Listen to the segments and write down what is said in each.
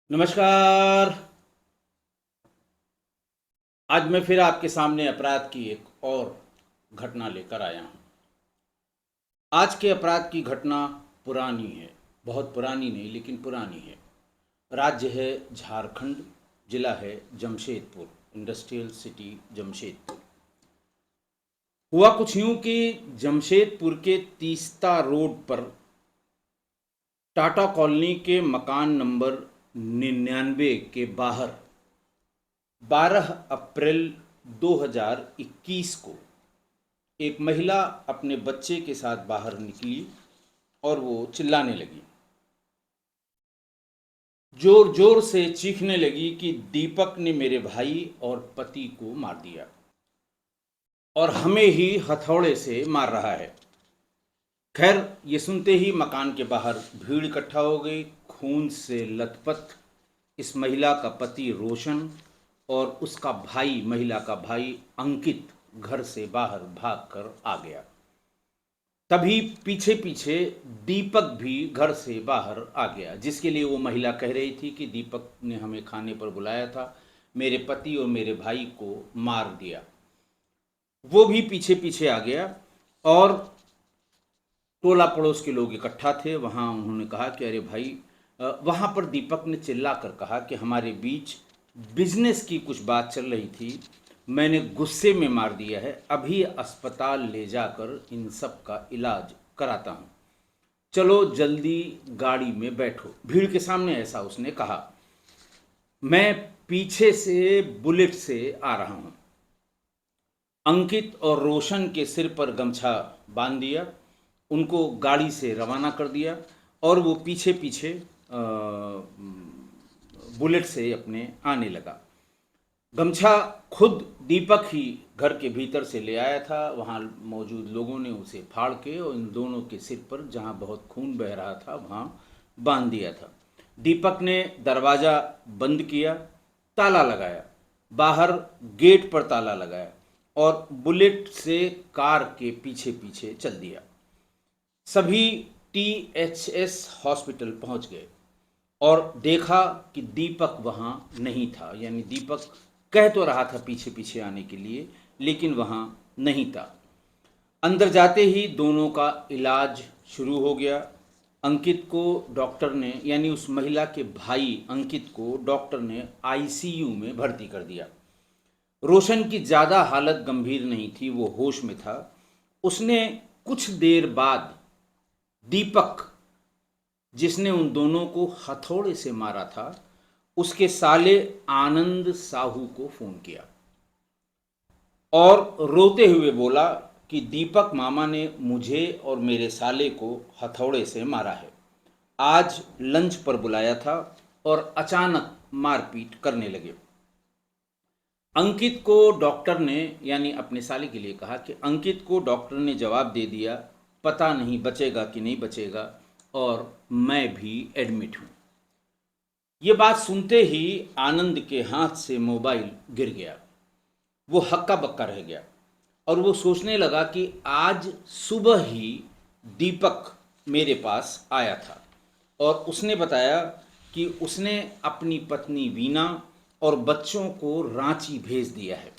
नमस्कार। आज मैं फिर आपके सामने अपराध की एक और घटना लेकर आया हूँ। आज के अपराध की घटना पुरानी है, बहुत पुरानी नहीं लेकिन पुरानी है। राज्य है झारखंड, जिला है जमशेदपुर, इंडस्ट्रियल सिटी जमशेदपुर। हुआ कुछ यूं कि जमशेदपुर के तीस्ता रोड पर टाटा कॉलोनी के मकान नंबर 99 के बाहर 12 अप्रैल 2021 को एक महिला अपने बच्चे के साथ बाहर निकली और वो चिल्लाने लगी, जोर जोर से चीखने लगी कि दीपक ने मेरे भाई और पति को मार दिया और हमें ही हथौड़े से मार रहा है। खैर, ये सुनते ही मकान के बाहर भीड़ इकट्ठा हो गई। खून से लथपथ इस महिला का पति रोशन और उसका भाई, महिला का भाई अंकित, घर से बाहर भागकर आ गया। तभी पीछे पीछे दीपक भी घर से बाहर आ गया, जिसके लिए वो महिला कह रही थी कि दीपक ने हमें खाने पर बुलाया था, मेरे पति और मेरे भाई को मार दिया। वो भी पीछे पीछे आ गया और टोला पड़ोस के लोग इकट्ठा थे वहाँ। उन्होंने कहा कि अरे भाई, वहाँ पर दीपक ने चिल्ला कर कहा कि हमारे बीच बिजनेस की कुछ बात चल रही थी, मैंने गुस्से में मार दिया है, अभी अस्पताल ले जाकर इन सब का इलाज कराता हूँ, चलो जल्दी गाड़ी में बैठो। भीड़ के सामने ऐसा उसने कहा। मैं पीछे से बुलेट से आ रहा हूँ। अंकित और रोशन के सिर पर गमछा बांध दिया, उनको गाड़ी से रवाना कर दिया और वो पीछे पीछे बुलेट से अपने आने लगा। गमछा खुद दीपक ही घर के भीतर से ले आया था। वहाँ मौजूद लोगों ने उसे फाड़ के और इन दोनों के सिर पर, जहाँ बहुत खून बह रहा था, वहाँ बांध दिया था। दीपक ने दरवाज़ा बंद किया, ताला लगाया, बाहर गेट पर ताला लगाया और बुलेट से कार के पीछे पीछे चल दिया। सभी THS हॉस्पिटल पहुंच गए और देखा कि दीपक वहाँ नहीं था। यानी दीपक कह तो रहा था पीछे पीछे आने के लिए, लेकिन वहाँ नहीं था। अंदर जाते ही दोनों का इलाज शुरू हो गया। अंकित को डॉक्टर ने, यानी उस महिला के भाई अंकित को डॉक्टर ने ICU में भर्ती कर दिया। रोशन की ज़्यादा हालत गंभीर नहीं थी, वो होश में था। उसने कुछ देर बाद दीपक, जिसने उन दोनों को हथौड़े से मारा था, उसके साले आनंद साहू को फोन किया और रोते हुए बोला कि दीपक मामा ने मुझे और मेरे साले को हथौड़े से मारा है, आज लंच पर बुलाया था और अचानक मारपीट करने लगे। अंकित को डॉक्टर ने, यानी अपने साले के लिए कहा कि अंकित को डॉक्टर ने जवाब दे दिया, पता नहीं बचेगा कि नहीं बचेगा और मैं भी एडमिट हूँ। ये बात सुनते ही आनंद के हाथ से मोबाइल गिर गया। वो हक्का बक्का रह गया और वो सोचने लगा कि आज सुबह ही दीपक मेरे पास आया था और उसने बताया कि उसने अपनी पत्नी वीना और बच्चों को रांची भेज दिया है।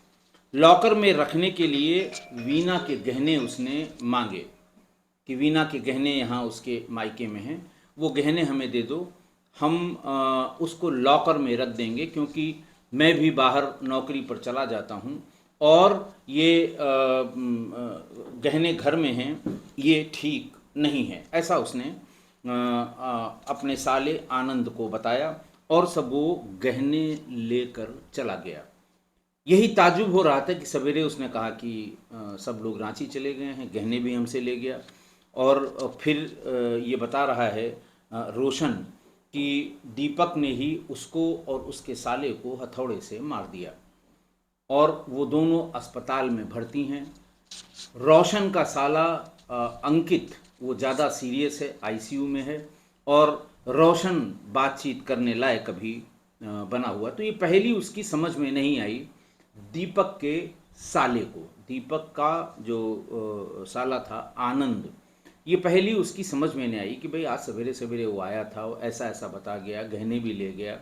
लॉकर में रखने के लिए वीना के गहने उसने मांगे कि वीना के गहने यहाँ उसके मायके में हैं, वो गहने हमें दे दो, हम उसको लॉकर में रख देंगे, क्योंकि मैं भी बाहर नौकरी पर चला जाता हूँ और ये गहने घर में हैं, ये ठीक नहीं है। ऐसा उसने अपने साले आनंद को बताया और सब वो गहने लेकर चला गया। यही ताजुब हो रहा था कि सवेरे उसने कहा कि सब लोग रांची चले गए हैं, गहने भी हमसे ले गया। और फिर ये बता रहा है रोशन कि दीपक ने ही उसको और उसके साले को हथौड़े से मार दिया और वो दोनों अस्पताल में भर्ती हैं। रोशन का साला अंकित, वो ज़्यादा सीरियस है, ICU में है और रोशन बातचीत करने लायक अभी बना हुआ। तो ये पहली उसकी समझ में नहीं आई दीपक के साले को। दीपक का जो साला था आनंद, ये पहली उसकी समझ में नहीं आई कि भाई आज सवेरे सवेरे वो आया था, वो ऐसा ऐसा बता गया, गहने भी ले गया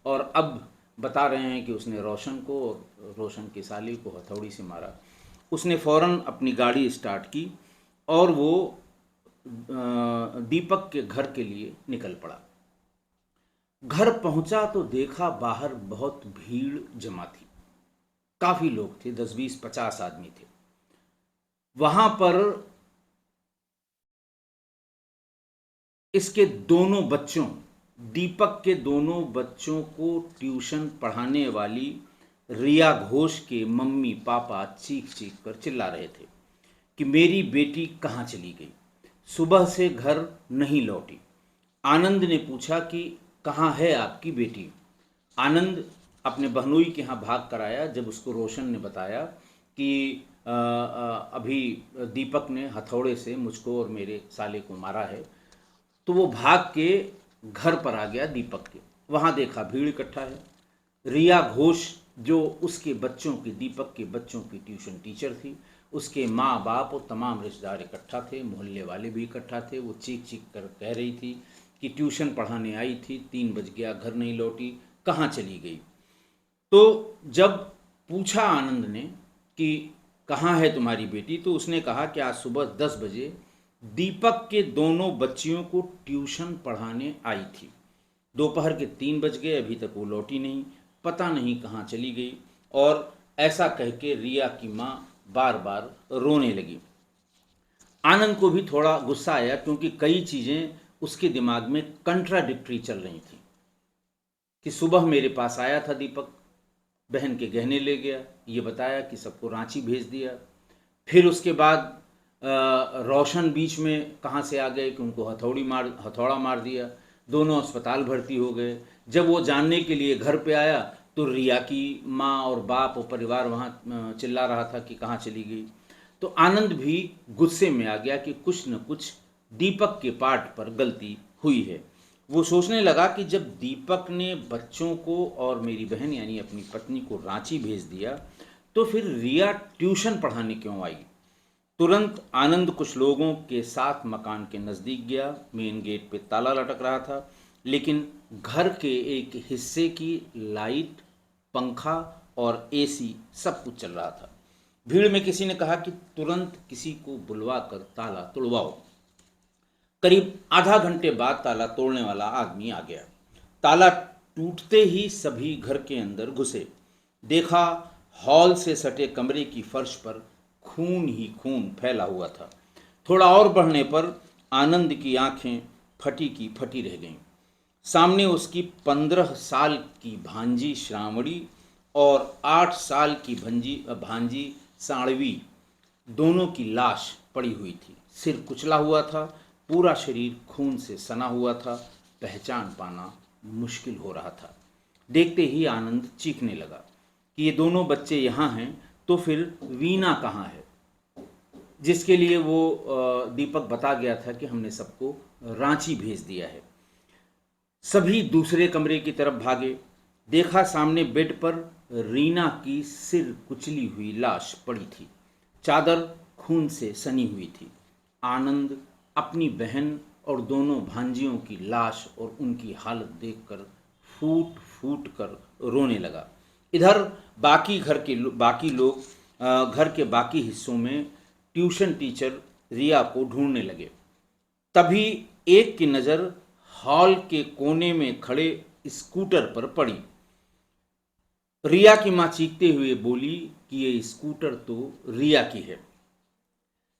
और अब बता रहे हैं कि उसने रोशन को और रोशन के साले को हथौड़ी से मारा। उसने फ़ौरन अपनी गाड़ी स्टार्ट की और वो दीपक के घर के लिए निकल पड़ा। घर पहुंचा तो देखा बाहर बहुत भीड़ जमा थी। काफ़ी लोग थे, 10 20 50 आदमी थे वहां पर। इसके दोनों बच्चों, दीपक के दोनों बच्चों को ट्यूशन पढ़ाने वाली रिया घोष के मम्मी पापा चीख चीख कर चिल्ला रहे थे कि मेरी बेटी कहाँ चली गई, सुबह से घर नहीं लौटी। आनंद ने पूछा कि कहाँ है आपकी बेटी। आनंद अपने बहनोई के यहाँ भाग कर आया जब उसको रोशन ने बताया कि अभी दीपक ने हथौड़े से मुझको और मेरे साले को मारा है। तो वो भाग के घर पर आ गया दीपक के। वहाँ देखा भीड़ इकट्ठा है। रिया घोष जो उसके बच्चों की, दीपक के बच्चों की ट्यूशन टीचर थी, उसके माँ बाप और तमाम रिश्तेदार इकट्ठा थे, मोहल्ले वाले भी इकट्ठा थे। वो चीख चीख कर कह रही थी कि ट्यूशन पढ़ाने आई थी, 3 बज गया, घर नहीं लौटी, कहाँ चली गई। तो जब पूछा आनंद ने कि कहाँ है तुम्हारी बेटी, तो उसने कहा कि आज सुबह 10 बजे दीपक के दोनों बच्चियों को ट्यूशन पढ़ाने आई थी। दोपहर के 3 बज गए, अभी तक वो लौटी नहीं, पता नहीं कहाँ चली गई। और ऐसा कह के रिया की माँ बार बार रोने लगी। आनंद को भी थोड़ा गुस्सा आया क्योंकि कई चीज़ें उसके दिमाग में कंट्राडिक्टरी चल रही थी कि सुबह मेरे पास आया था दीपक, बहन के गहने ले गया, ये बताया कि सबको रांची भेज दिया। फिर उसके बाद रोशन बीच में कहाँ से आ गए कि उनको हथौड़ा मार दिया, दोनों अस्पताल भर्ती हो गए। जब वो जानने के लिए घर पे आया तो रिया की माँ और बाप और परिवार वहाँ चिल्ला रहा था कि कहाँ चली गई। तो आनंद भी गुस्से में आ गया कि कुछ न कुछ दीपक के पार्ट पर गलती हुई है। वो सोचने लगा कि जब दीपक ने बच्चों को और मेरी बहन यानी अपनी पत्नी को रांची भेज दिया तो फिर रिया ट्यूशन पढ़ाने क्यों आई। तुरंत आनंद कुछ लोगों के साथ मकान के नज़दीक गया। मेन गेट पे ताला लटक रहा था, लेकिन घर के एक हिस्से की लाइट, पंखा और एसी सब कुछ चल रहा था। भीड़ में किसी ने कहा कि तुरंत किसी को बुलवा कर ताला तोड़वाओ। करीब आधा घंटे बाद ताला तोड़ने वाला आदमी आ गया। ताला टूटते ही सभी घर के अंदर घुसे। देखा हॉल से सटे कमरे की फर्श पर खून ही खून फैला हुआ था। थोड़ा और बढ़ने पर आनंद की आंखें फटी की फटी रह गईं। सामने उसकी 15 साल की भांजी श्रावणी और 8 साल की भांजी साणवी, दोनों की लाश पड़ी हुई थी। सिर कुचला हुआ था, पूरा शरीर खून से सना हुआ था, पहचान पाना मुश्किल हो रहा था। देखते ही आनंद चीखने लगा कि ये दोनों बच्चे यहाँ हैं, तो फिर वीना कहाँ है, जिसके लिए वो दीपक बता गया था कि हमने सबको रांची भेज दिया है। सभी दूसरे कमरे की तरफ भागे। देखा सामने बेड पर रीना की सिर कुचली हुई लाश पड़ी थी, चादर खून से सनी हुई थी। आनंद अपनी बहन और दोनों भांजियों की लाश और उनकी हालत देखकर फूट फूट कर रोने लगा। इधर बाकी लोग घर के बाकी हिस्सों में ट्यूशन टीचर रिया को ढूंढने लगे। तभी एक की नज़र हॉल के कोने में खड़े स्कूटर पर पड़ी। रिया की मां चीखते हुए बोली कि ये स्कूटर तो रिया की है।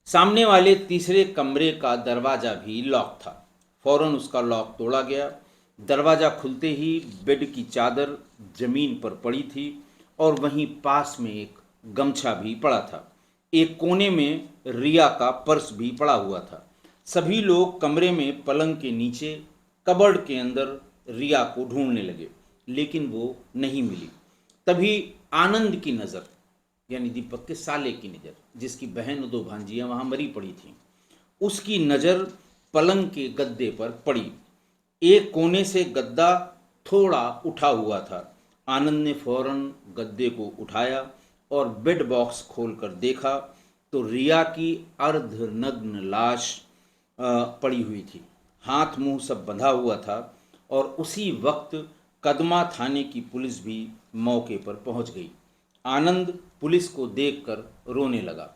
सामने वाले तीसरे कमरे का दरवाजा भी लॉक था। फौरन उसका लॉक तोड़ा गया। दरवाजा खुलते ही बेड की चादर जमीन पर पड़ी थी और वहीं पास में एक गमछा भी पड़ा था। एक कोने में रिया का पर्स भी पड़ा हुआ था। सभी लोग कमरे में पलंग के नीचे, कबर्ड के अंदर रिया को ढूंढने लगे, लेकिन वो नहीं मिली। तभी आनंद की नज़र, यानी दीपक के साले की नज़र, जिसकी बहन और 2 भांजियां वहां मरी पड़ी थीं, उसकी नज़र पलंग के गद्दे पर पड़ी। एक कोने से गद्दा थोड़ा उठा हुआ था। आनंद ने फौरन गद्दे को उठाया और बेड बॉक्स खोलकर देखा तो रिया की अर्धनग्न लाश पड़ी हुई थी। हाथ मुंह सब बंधा हुआ था और उसी वक्त कदमा थाने की पुलिस भी मौके पर पहुंच गई। आनंद पुलिस को देखकर रोने लगा।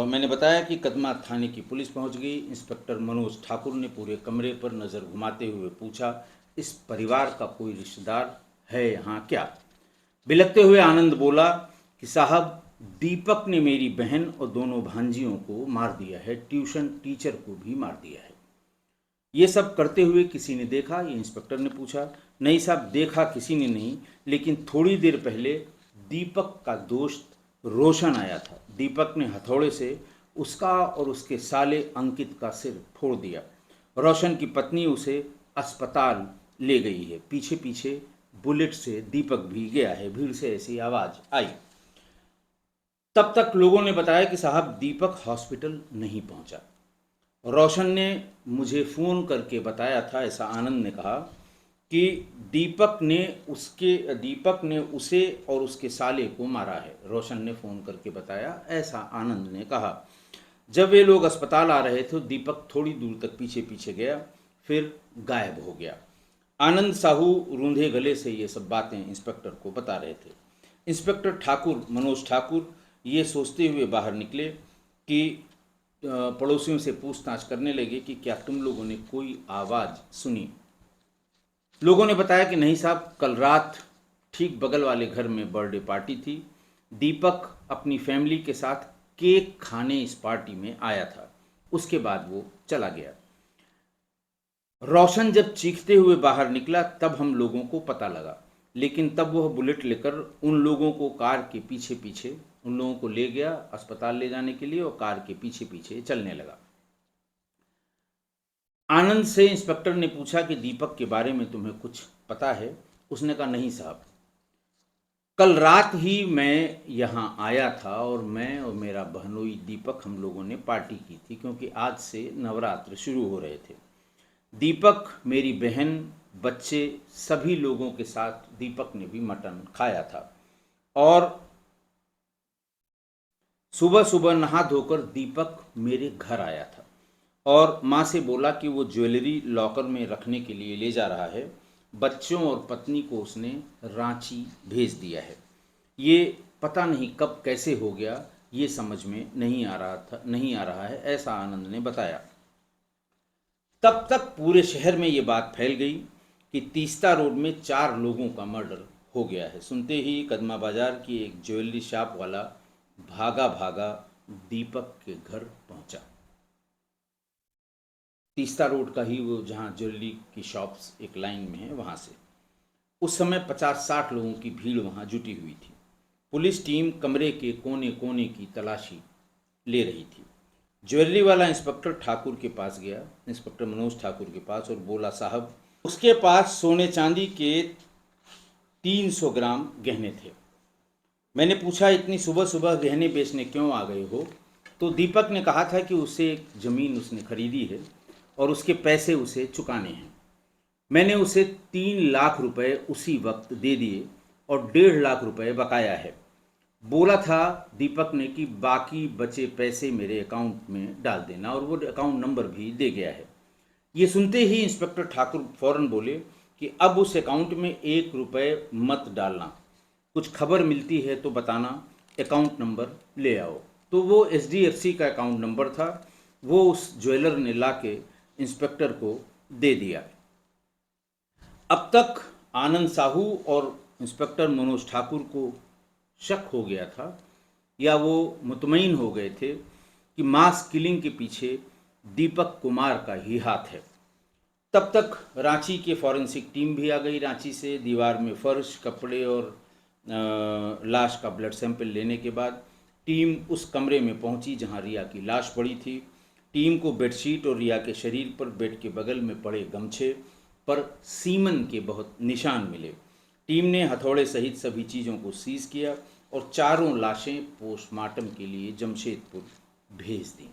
मैंने बताया कि कदमा थाने की पुलिस पहुंच गई। इंस्पेक्टर मनोज ठाकुर ने पूरे कमरे पर नज़र घुमाते हुए पूछा, इस परिवार का कोई रिश्तेदार है यहाँ क्या? बिलखते हुए आनंद बोला कि साहब, दीपक ने मेरी बहन और दोनों भांजियों को मार दिया है, ट्यूशन टीचर को भी मार दिया है। ये सब करते हुए किसी ने देखा? ये इंस्पेक्टर ने पूछा। नहीं साहब, देखा किसी ने नहीं, लेकिन थोड़ी देर पहले दीपक का दोस्त रोशन आया था। दीपक ने हथौड़े से उसका और उसके साले अंकित का सिर फोड़ दिया। रोशन की पत्नी उसे अस्पताल ले गई है। पीछे पीछे बुलेट से दीपक भी गया है। भीड़ से ऐसी आवाज़ आई। तब तक लोगों ने बताया कि साहब, दीपक हॉस्पिटल नहीं पहुंचा। रोशन ने मुझे फ़ोन करके बताया था, ऐसा आनंद ने कहा, कि दीपक ने उसे और उसके साले को मारा है। रोशन ने फ़ोन करके बताया, ऐसा आनंद ने कहा। जब वे लोग अस्पताल आ रहे थे, दीपक थोड़ी दूर तक पीछे पीछे गया, फिर गायब हो गया। आनंद साहू रूंधे गले से ये सब बातें इंस्पेक्टर को बता रहे थे। इंस्पेक्टर ठाकुर, मनोज ठाकुर, ये सोचते हुए बाहर निकले कि पड़ोसियों से पूछताछ करने लगे कि क्या तुम लोगों ने कोई आवाज़ सुनी? लोगों ने बताया कि नहीं साहब, कल रात ठीक बगल वाले घर में बर्थडे पार्टी थी। दीपक अपनी फैमिली के साथ केक खाने इस पार्टी में आया था। उसके बाद वो चला गया। रोशन जब चीखते हुए बाहर निकला तब हम लोगों को पता लगा, लेकिन तब वह बुलेट लेकर उन लोगों को कार के पीछे पीछे उन लोगों को ले गया अस्पताल ले जाने के लिए, और कार के पीछे पीछे चलने लगा। आनंद से इंस्पेक्टर ने पूछा कि दीपक के बारे में तुम्हें कुछ पता है? उसने कहा, नहीं साहब, कल रात ही मैं यहाँ आया था और मैं और मेरा बहनोई दीपक, हम लोगों ने पार्टी की थी, क्योंकि आज से नवरात्र शुरू हो रहे थे। दीपक, मेरी बहन, बच्चे, सभी लोगों के साथ दीपक ने भी मटन खाया था। और सुबह सुबह नहा धोकर दीपक मेरे घर आया था और माँ से बोला कि वो ज्वेलरी लॉकर में रखने के लिए ले जा रहा है। बच्चों और पत्नी को उसने रांची भेज दिया है। ये पता नहीं कब कैसे हो गया, ये समझ में नहीं आ रहा है, ऐसा आनंद ने बताया। तब तक पूरे शहर में ये बात फैल गई कि तीस्ता रोड में 4 लोगों का मर्डर हो गया है। सुनते ही कदमा बाजार की एक ज्वेलरी शॉप वाला भागा भागा दीपक के घर पहुंचा। तीस्ता रोड का ही वो जहाँ ज्वेलरी की शॉप्स एक लाइन में है, वहाँ से। उस समय 50-60 लोगों की भीड़ वहाँ जुटी हुई थी। पुलिस टीम कमरे के कोने कोने की तलाशी ले रही थी। ज्वेलरी वाला इंस्पेक्टर ठाकुर के पास गया, इंस्पेक्टर मनोज ठाकुर के पास, और बोला, साहब, उसके पास सोने चांदी के 300 ग्राम गहने थे। मैंने पूछा, इतनी सुबह सुबह गहने बेचने क्यों आ गए हो? तो दीपक ने कहा था कि उसे एक ज़मीन उसने खरीदी है और उसके पैसे उसे चुकाने हैं। मैंने उसे 3 लाख रुपए उसी वक्त दे दिए और 1.5 लाख रुपए बकाया है। बोला था दीपक ने कि बाकी बचे पैसे मेरे अकाउंट में डाल देना, और वो अकाउंट नंबर भी दे गया है। ये सुनते ही इंस्पेक्टर ठाकुर फौरन बोले कि अब उस अकाउंट में 1 रुपए मत डालना, कुछ खबर मिलती है तो बताना, अकाउंट नंबर ले आओ। तो वो HDFC का अकाउंट नंबर था, वो उस ज्वेलर ने ला के इंस्पेक्टर को दे दिया। अब तक आनंद साहू और इंस्पेक्टर मनोज ठाकुर को शक हो गया था, या वो मुतमईन हो गए थे कि मास किलिंग के पीछे दीपक कुमार का ही हाथ है। तब तक रांची के फॉरेंसिक टीम भी आ गई। रांची से दीवार में फर्श, कपड़े और लाश का ब्लड सैंपल लेने के बाद टीम उस कमरे में पहुंची जहां रिया की लाश पड़ी थी। टीम को बेडशीट और रिया के शरीर पर बेड के बगल में पड़े गमछे पर सीमन के बहुत निशान मिले। टीम ने हथौड़े सहित सभी चीज़ों को सीज किया और चारों लाशें पोस्टमार्टम के लिए जमशेदपुर भेज दी।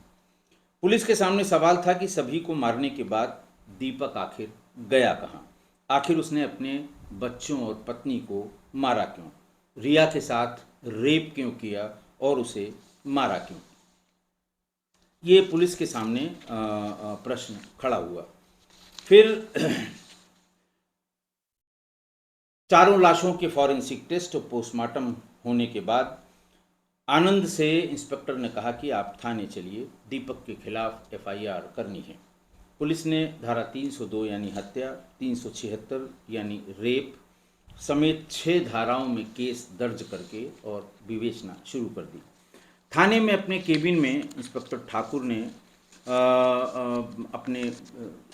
पुलिस के सामने सवाल था कि सभी को मारने के बाद दीपक आखिर गया कहाँ? आखिर उसने अपने बच्चों और पत्नी को मारा क्यों? रिया के साथ रेप क्यों किया और उसे मारा क्यों? ये पुलिस के सामने प्रश्न खड़ा हुआ। फिर चारों लाशों के फॉरेंसिक टेस्ट और पोस्टमार्टम होने के बाद आनंद से इंस्पेक्टर ने कहा कि आप थाने चलिए, दीपक के खिलाफ एफआईआर करनी है। पुलिस ने धारा 302 यानी हत्या, 376 यानी रेप समेत 6 धाराओं में केस दर्ज करके और विवेचना शुरू कर दी। थाने में अपने केबिन में इंस्पेक्टर ठाकुर ने अपने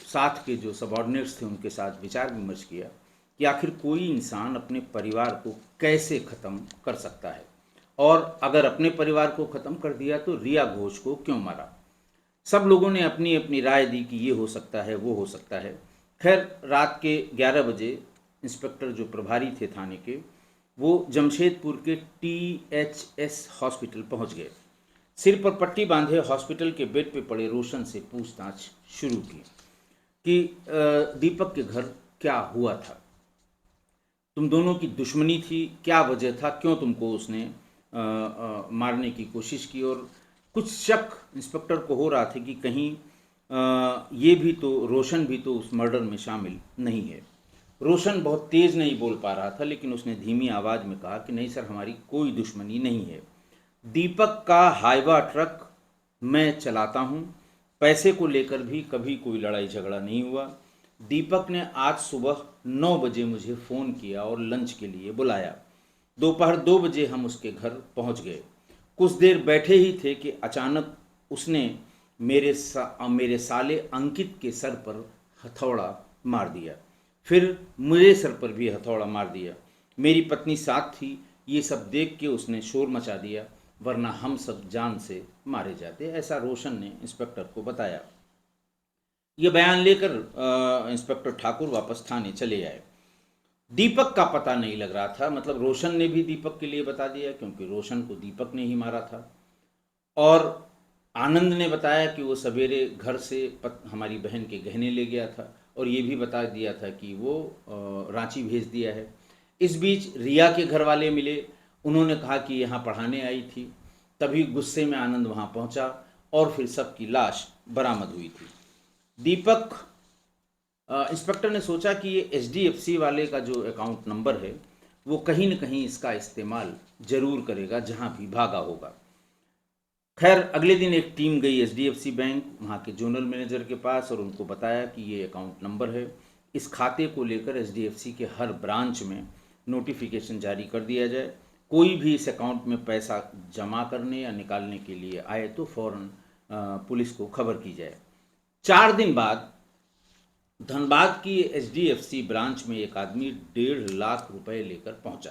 साथ के जो सबॉर्डिनेट्स थे उनके साथ विचार विमर्श किया कि आखिर कोई इंसान अपने परिवार को कैसे ख़त्म कर सकता है, और अगर अपने परिवार को ख़त्म कर दिया तो रिया घोष को क्यों मारा। सब लोगों ने अपनी अपनी राय दी कि ये हो सकता है, वो हो सकता है। खैर रात के 11 बजे इंस्पेक्टर जो प्रभारी थे थाने के, वो जमशेदपुर के THS हॉस्पिटल पहुंच गए। सिर पर पट्टी बांधे हॉस्पिटल के बेड पे पड़े रोशन से पूछताछ शुरू की कि दीपक के घर क्या हुआ था, तुम दोनों की दुश्मनी थी, क्या वजह था, क्यों तुमको उसने मारने की कोशिश की। और कुछ शक इंस्पेक्टर को हो रहा था कि कहीं ये भी तो, रोशन भी तो उस मर्डर में शामिल नहीं है। रोशन बहुत तेज़ नहीं बोल पा रहा था, लेकिन उसने धीमी आवाज़ में कहा कि नहीं सर, हमारी कोई दुश्मनी नहीं है। दीपक का हाईवा ट्रक मैं चलाता हूँ, पैसे को लेकर भी कभी कोई लड़ाई झगड़ा नहीं हुआ। दीपक ने आज सुबह 9 बजे मुझे फ़ोन किया और लंच के लिए बुलाया। दोपहर 2 बजे हम उसके घर पहुंच गए। कुछ देर बैठे ही थे कि अचानक उसने मेरे साले अंकित के सर पर हथौड़ा मार दिया, फिर मेरे सर पर भी हथौड़ा मार दिया। मेरी पत्नी साथ थी। ये सब देख के उसने शोर मचा दिया, वरना हम सब जान से मारे जाते, ऐसा रोशन ने इंस्पेक्टर को बताया। ये बयान लेकर इंस्पेक्टर ठाकुर वापस थाने चले आए। दीपक का पता नहीं लग रहा था, मतलब रोशन ने भी दीपक के लिए बता दिया क्योंकि रोशन को दीपक ने ही मारा था। और आनंद ने बताया कि वो सवेरे घर से हमारी बहन के गहने ले गया था, और ये भी बता दिया था कि वो रांची भेज दिया है। इस बीच रिया के घर वाले मिले, उन्होंने कहा कि यहाँ पढ़ाने आई थी। तभी गुस्से में आनंद वहाँ पहुँचा और फिर सबकी लाश बरामद हुई थी। दीपक इंस्पेक्टर ने सोचा कि ये HDFC वाले का जो अकाउंट नंबर है वो कहीं न कहीं इसका इस्तेमाल जरूर करेगा जहाँ भी भागा होगा। खैर अगले दिन एक टीम गई HDFC बैंक, वहाँ के जोनल मैनेजर के पास, और उनको बताया कि ये अकाउंट नंबर है। इस खाते को लेकर HDFC के हर ब्रांच में नोटिफिकेशन जारी कर दिया जाए। कोई भी इस अकाउंट में पैसा जमा करने या निकालने के लिए आए तो फ़ौरन पुलिस को खबर की जाए। 4 दिन बाद धनबाद की HDFC ब्रांच में एक आदमी 1.5 लाख रुपए लेकर पहुंचा।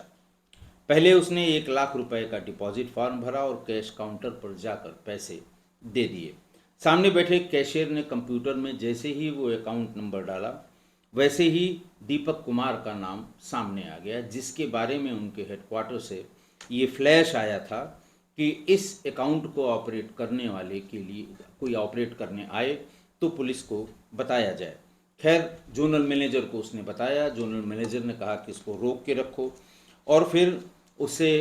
पहले उसने 1 लाख रुपए का डिपॉजिट फॉर्म भरा और कैश काउंटर पर जाकर पैसे दे दिए। सामने बैठे कैशियर ने कंप्यूटर में जैसे ही वो अकाउंट नंबर डाला, वैसे ही दीपक कुमार का नाम सामने आ गया, जिसके बारे में उनके हेडक्वार्टर से ये फ्लैश आया था कि इस अकाउंट को ऑपरेट करने वाले के लिए कोई ऑपरेट करने आए तो पुलिस को बताया जाए। खैर जोनल मैनेजर को उसने बताया। जोनल मैनेजर ने कहा कि इसको रोक के रखो, और फिर उससे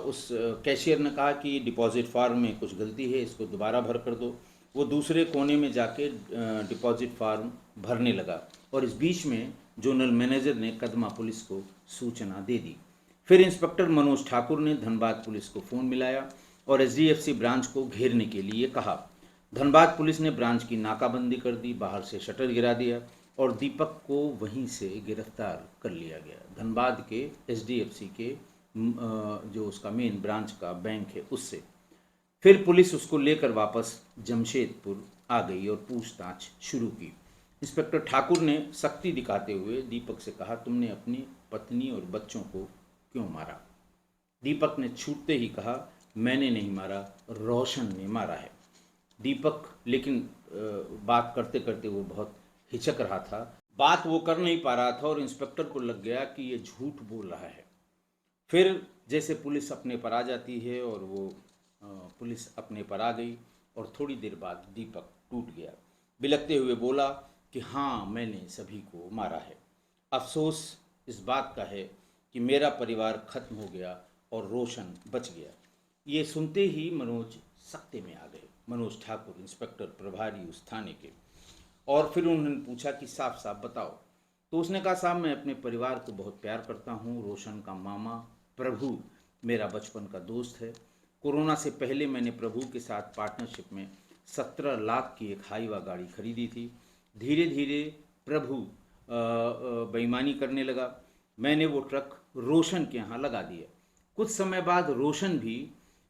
उस कैशियर ने कहा कि डिपॉजिट फार्म में कुछ गलती है, इसको दोबारा भर कर दो। वो दूसरे कोने में जाके डिपॉजिट फार्म भरने लगा, और इस बीच में जोनल मैनेजर ने कदमा पुलिस को सूचना दे दी। फिर इंस्पेक्टर मनोज ठाकुर ने धनबाद पुलिस को फ़ोन मिलाया और HDFC ब्रांच को घेरने के लिए कहा। धनबाद पुलिस ने ब्रांच की नाकाबंदी कर दी, बाहर से शटर गिरा दिया और दीपक को वहीं से गिरफ्तार कर लिया गया। धनबाद के HDFC के जो उसका मेन ब्रांच का बैंक है उससे। फिर पुलिस उसको लेकर वापस जमशेदपुर आ गई और पूछताछ शुरू की। इंस्पेक्टर ठाकुर ने सख्ती दिखाते हुए दीपक से कहा, तुमने अपनी पत्नी और बच्चों को क्यों मारा? दीपक ने छूटते ही कहा, मैंने नहीं मारा, रोशन ने मारा है। दीपक लेकिन बात करते करते वो बहुत हिचक रहा था, बात वो कर नहीं पा रहा था, और इंस्पेक्टर को लग गया कि ये झूठ बोल रहा है। फिर जैसे पुलिस अपने पर आ जाती है, और वो पुलिस अपने पर आ गई, और थोड़ी देर बाद दीपक टूट गया। बिलखते हुए बोला कि हाँ, मैंने सभी को मारा है। अफसोस इस बात का है कि मेरा परिवार खत्म हो गया और रोशन बच गया। ये सुनते ही मनोज सख्ते में आ गए। मनोज ठाकुर इंस्पेक्टर प्रभारी उस थाने के। और फिर उन्होंने पूछा कि साफ साफ बताओ तो उसने कहा साहब मैं अपने परिवार को बहुत प्यार करता हूँ, रोशन का मामा प्रभु मेरा बचपन का दोस्त है। कोरोना से पहले मैंने प्रभु के साथ पार्टनरशिप में 17 लाख की एक हाईवा गाड़ी खरीदी थी। धीरे धीरे प्रभु बेईमानी करने लगा। मैंने वो ट्रक रोशन के यहाँ लगा दिया। कुछ समय बाद रोशन भी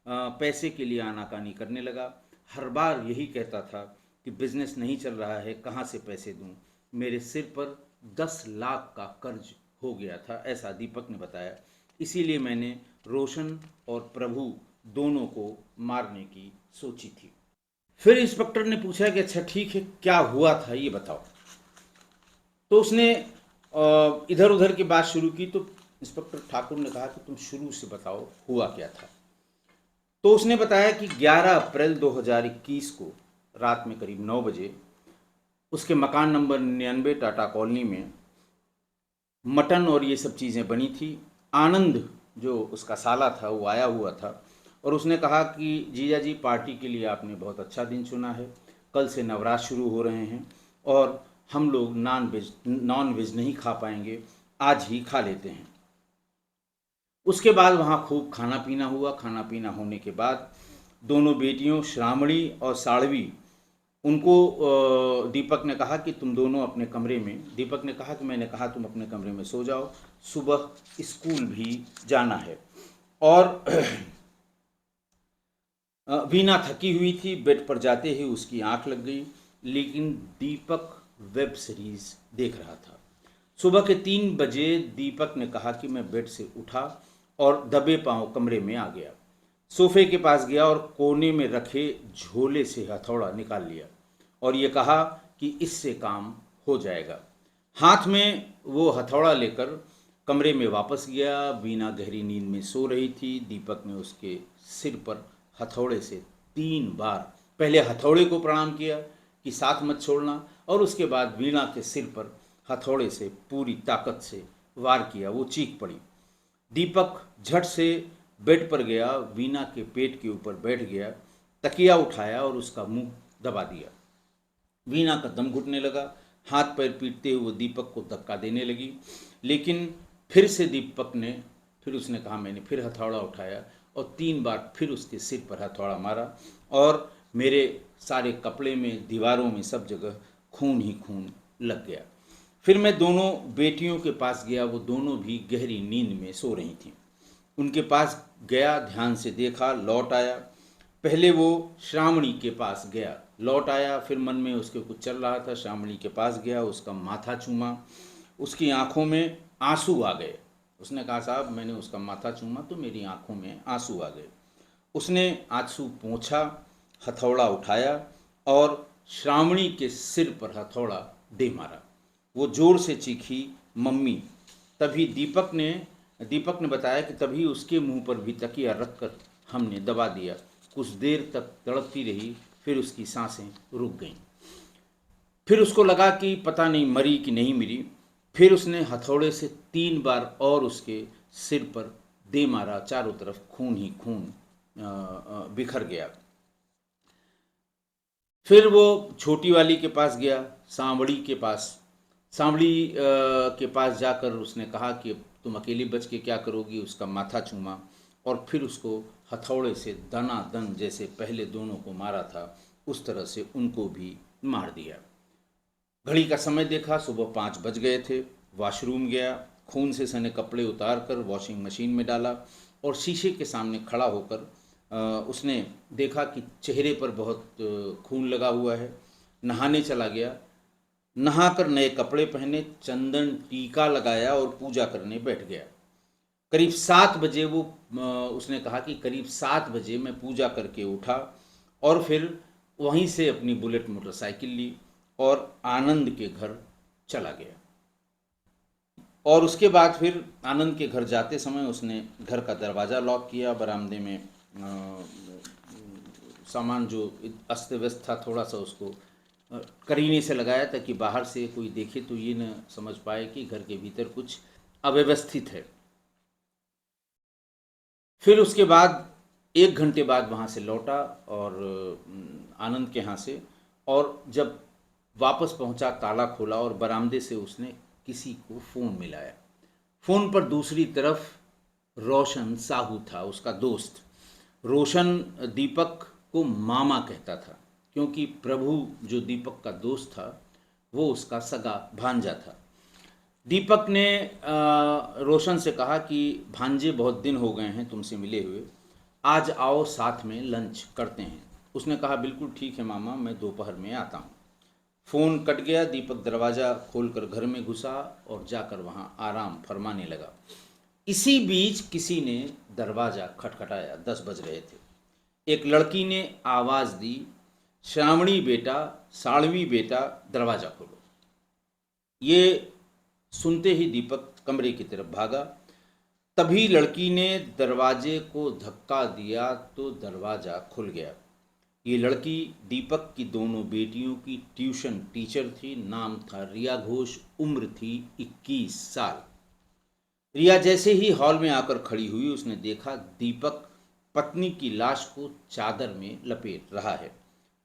पैसे के लिए आनाकानी करने लगा। हर बार यही कहता था कि बिजनेस नहीं चल रहा है, कहाँ से पैसे दूं। मेरे सिर पर 10 लाख का कर्ज हो गया था, ऐसा दीपक ने बताया। इसीलिए मैंने रोशन और प्रभु दोनों को मारने की सोची थी। फिर इंस्पेक्टर ने पूछा कि अच्छा ठीक है, क्या हुआ था ये बताओ। तो उसने इधर उधर की बात शुरू की। तो इंस्पेक्टर ठाकुर ने कहा कि तुम शुरू से बताओ हुआ क्या था। तो उसने बताया कि 11 अप्रैल 2021 को रात में करीब 9 बजे उसके मकान नंबर 99 टाटा कॉलोनी में मटन और ये सब चीज़ें बनी थी। आनंद जो उसका साला था वो आया हुआ था और उसने कहा कि जीजा जी पार्टी के लिए आपने बहुत अच्छा दिन चुना है, कल से नवरात्र शुरू हो रहे हैं और हम लोग नॉन वेज नहीं खा पाएंगे, आज ही खा लेते हैं। उसके बाद वहाँ खूब खाना पीना हुआ। खाना पीना होने के बाद दोनों बेटियों श्रावणी और साड़वी उनको दीपक ने कहा कि तुम दोनों अपने कमरे में, दीपक ने कहा कि मैंने कहा तुम अपने कमरे में सो जाओ, सुबह स्कूल भी जाना है। और वीना थकी हुई थी, बेड पर जाते ही उसकी आंख लग गई, लेकिन दीपक वेब सीरीज देख रहा था। सुबह के 3 बजे दीपक ने कहा कि मैं बेड से उठा और दबे पांव कमरे में आ गया। सोफे के पास गया और कोने में रखे झोले से हथौड़ा निकाल लिया और ये कहा कि इससे काम हो जाएगा। हाथ में वो हथौड़ा लेकर कमरे में वापस गया। वीना गहरी नींद में सो रही थी। दीपक ने उसके सिर पर हथौड़े से 3 बार पहले हथौड़े को प्रणाम किया कि साथ मत छोड़ना, और उसके बाद वीणा के सिर पर हथौड़े से पूरी ताकत से वार किया। वो चीख पड़ी। दीपक झट से बेड पर गया, वीना के पेट के ऊपर बैठ गया, तकिया उठाया और उसका मुंह दबा दिया। वीना का दम घुटने लगा। हाथ पैर पीटते हुए दीपक को धक्का देने लगी, लेकिन फिर उसने कहा मैंने फिर हथौड़ा उठाया और 3 बार फिर उसके सिर पर हथौड़ा मारा और मेरे सारे कपड़े में, दीवारों में, सब जगह खून ही खून लग गया। फिर मैं दोनों बेटियों के पास गया। वो दोनों भी गहरी नींद में सो रही थीं। उनके पास गया, ध्यान से देखा, लौट आया। पहले वो श्रावणी के पास गया, लौट आया, फिर मन में उसके कुछ चल रहा था। श्रावणी के पास गया, उसका माथा चूमा, उसकी आंखों में आंसू आ गए। उसने कहा साहब मैंने उसका माथा चूमा तो मेरी आंखों में आंसू आ गए। उसने आंसू पोंछा, हथौड़ा उठाया और श्रावणी के सिर पर हथौड़ा दे मारा। वो जोर से चीखी मम्मी। तभी दीपक ने बताया कि तभी उसके मुंह पर भी तकिया रखकर हमने दबा दिया। कुछ देर तक तड़पती रही, फिर उसकी सांसें रुक गईं। फिर उसको लगा कि पता नहीं मरी कि नहीं मरी। फिर उसने हथौड़े से 3 बार और उसके सिर पर दे मारा। चारों तरफ खून ही खून बिखर गया। फिर वो छोटी वाली के पास गया, सांवड़ी के पास। सांवड़ी के पास जाकर उसने कहा कि अब तुम अकेली बच के क्या करोगी। उसका माथा चूमा और फिर उसको हथौड़े से दनादन जैसे पहले दोनों को मारा था उस तरह से उनको भी मार दिया। घड़ी का समय देखा, सुबह 5 बज गए थे। वॉशरूम गया, खून से सने कपड़े उतार कर वॉशिंग मशीन में डाला और शीशे के सामने खड़ा होकर उसने देखा कि चेहरे पर बहुत खून लगा हुआ है। नहाने चला गया, नहाकर नए कपड़े पहने, चंदन टीका लगाया और पूजा करने बैठ गया। करीब 7 बजे उसने कहा कि करीब 7 बजे मैं पूजा करके उठा और फिर वहीं से अपनी बुलेट मोटरसाइकिल ली और आनंद के घर चला गया। और उसके बाद फिर आनंद के घर जाते समय उसने घर का दरवाज़ा लॉक किया। बरामदे में सामान जो अस्त व्यस्त था थोड़ा सा उसको करीने से लगाया ताकि बाहर से कोई देखे तो ये न समझ पाए कि घर के भीतर कुछ अव्यवस्थित है। फिर उसके बाद 1 घंटे बाद वहाँ से लौटा और आनंद के यहाँ से, और जब वापस पहुँचा ताला खोला और बरामदे से उसने किसी को फ़ोन मिलाया। फ़ोन पर दूसरी तरफ रोशन साहू था, उसका दोस्त। रोशन दीपक को मामा कहता था, क्योंकि प्रभु जो दीपक का दोस्त था वो उसका सगा भांजा था। दीपक ने रोशन से कहा कि भांजे बहुत दिन हो गए हैं तुमसे मिले हुए, आज आओ साथ में लंच करते हैं। उसने कहा बिल्कुल ठीक है मामा, मैं दोपहर में आता हूँ। फ़ोन कट गया। दीपक दरवाज़ा खोलकर घर में घुसा और जाकर वहाँ आराम फरमाने लगा। इसी बीच किसी ने दरवाज़ा खटखटाया। 10 बज रहे थे। एक लड़की ने आवाज़ दी, श्रावणी बेटा, साड़वी बेटा, दरवाज़ा खोलो। ये सुनते ही दीपक कमरे की तरफ भागा। तभी लड़की ने दरवाजे को धक्का दिया तो दरवाज़ा खुल गया। ये लड़की दीपक की दोनों बेटियों की ट्यूशन टीचर थी। नाम था रिया घोष, उम्र थी 21 साल। रिया जैसे ही हॉल में आकर खड़ी हुई, उसने देखा दीपक पत्नी की लाश को चादर में लपेट रहा है।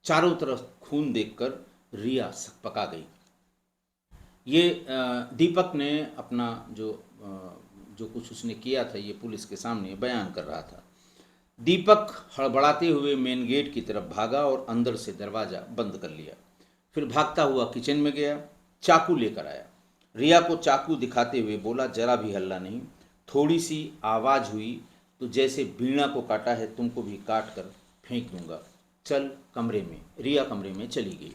चारों तरफ खून देखकर रिया सकपका गई। ये दीपक ने अपना जो कुछ उसने किया था ये पुलिस के सामने बयान कर रहा था। दीपक हड़बड़ाते हुए मेन गेट की तरफ भागा और अंदर से दरवाज़ा बंद कर लिया। फिर भागता हुआ किचन में गया, चाकू लेकर आया। रिया को चाकू दिखाते हुए बोला, जरा भी हल्ला नहीं, थोड़ी सी आवाज़ हुई तो जैसे बीड़ा को काटा है तुमको भी काट कर फेंक दूंगा, चल कमरे में। रिया कमरे में चली गई।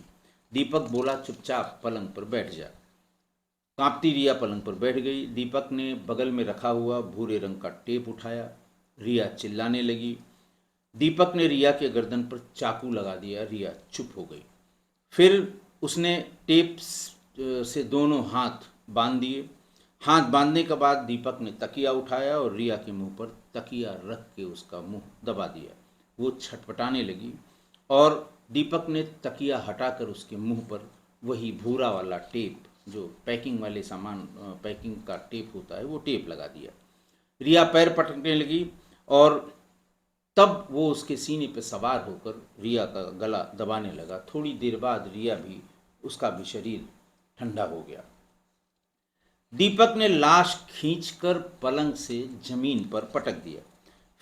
दीपक बोला, चुपचाप पलंग पर बैठ जा। कांपती रिया पलंग पर बैठ गई। दीपक ने बगल में रखा हुआ भूरे रंग का टेप उठाया। रिया चिल्लाने लगी। दीपक ने रिया के गर्दन पर चाकू लगा दिया। रिया चुप हो गई। फिर उसने टेप से दोनों हाथ बांध दिए। हाथ बांधने के बाद दीपक ने तकिया उठाया और रिया के मुंह पर तकिया रख के उसका मुंह दबा दिया। वो छटपटाने लगी और दीपक ने तकिया हटाकर उसके मुंह पर वही भूरा वाला टेप, जो पैकिंग वाले सामान पैकिंग का टेप होता है, वो टेप लगा दिया। रिया पैर पटकने लगी और तब वो उसके सीने पर सवार होकर रिया का गला दबाने लगा। थोड़ी देर बाद रिया भी, उसका भी शरीर ठंडा हो गया। दीपक ने लाश खींचकर पलंग से जमीन पर पटक दिया।